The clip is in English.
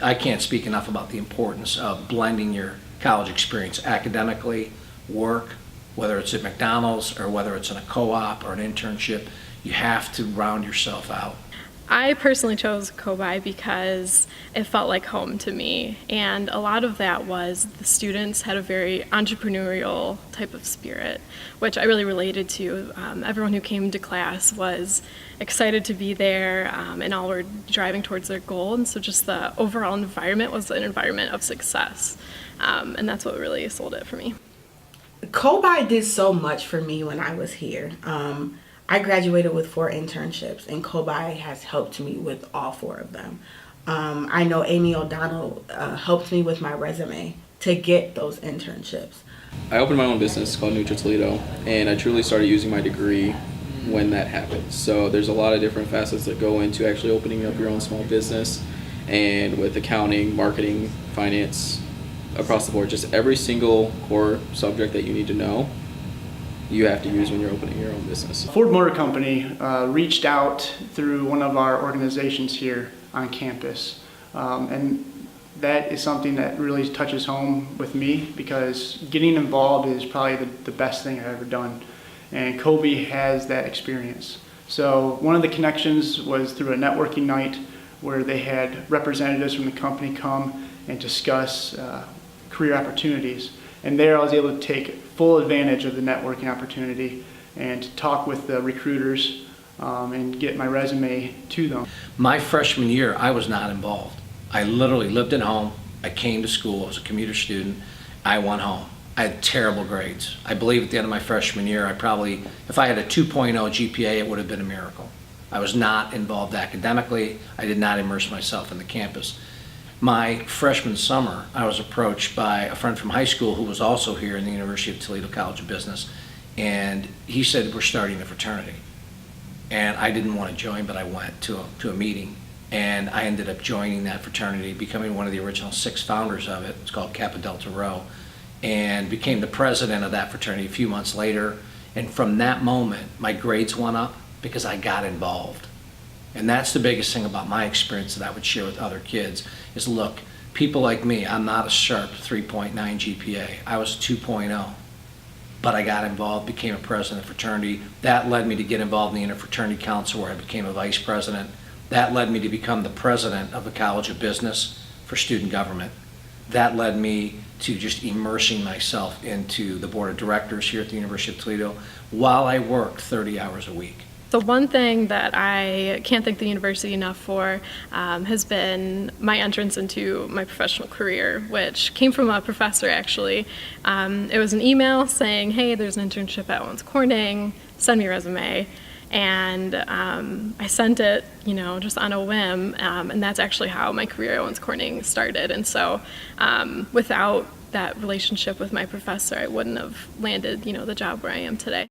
I can't speak enough about the importance of blending your college experience academically, work, whether it's at McDonald's or whether it's in a co-op or an internship. You have to round yourself out. I personally chose Kovai because it felt like home to me, and a lot of that was the students had a very entrepreneurial type of spirit, which I really related to. Everyone who came to class was excited to be there, and all were driving towards their goal, and so just the overall environment was an environment of success, and that's what really sold it for me. Kovai did so much for me when I was here. I graduated with 4 internships, and Kovai has helped me with all 4 of them. I know Amy O'Donnell helped me with my resume to get those internships. I opened my own business called Nutra Toledo, and I truly started using my degree when that happened. So there's a lot of different facets that go into actually opening up your own small business, and with accounting, marketing, finance, across the board, just every single core subject that you need to know, you have to use when you're opening your own business. Ford Motor Company reached out through one of our organizations here on campus, and that is something that really touches home with me, because getting involved is probably the best thing I've ever done, and Kovai has that experience. So one of the connections was through a networking night where they had representatives from the company come and discuss career opportunities. And there I was able to take full advantage of the networking opportunity and talk with the recruiters and get my resume to them. My freshman year, I was not involved. I literally lived at home. I came to school. I was a commuter student. I went home. I had terrible grades. I believe at the end of my freshman year, if I had a 2.0 GPA, it would have been a miracle. I was not involved academically. I did not immerse myself in the campus. My freshman summer, I was approached by a friend from high school who was also here in the University of Toledo College of Business, and he said, we're starting a fraternity. And I didn't want to join, but I went to a meeting, and I ended up joining that fraternity, becoming one of the original 6 founders of it. It's called Kappa Delta Rho, and became the president of that fraternity a few months later. And from that moment, my grades went up because I got involved. And that's the biggest thing about my experience that I would share with other kids is, look, people like me, I'm not a sharp 3.9 GPA. I was 2.0. But I got involved, became a president of fraternity. That led me to get involved in the Interfraternity Council, where I became a vice president. That led me to become the president of the College of Business for student government. That led me to just immersing myself into the board of directors here at the University of Toledo while I worked 30 hours a week. The one thing that I can't thank the university enough for has been my entrance into my professional career, which came from a professor, actually. It was an email saying, hey, there's an internship at Owens Corning, send me a resume. And I sent it, just on a whim, and that's actually how my career at Owens Corning started. And so without that relationship with my professor, I wouldn't have landed, the job where I am today.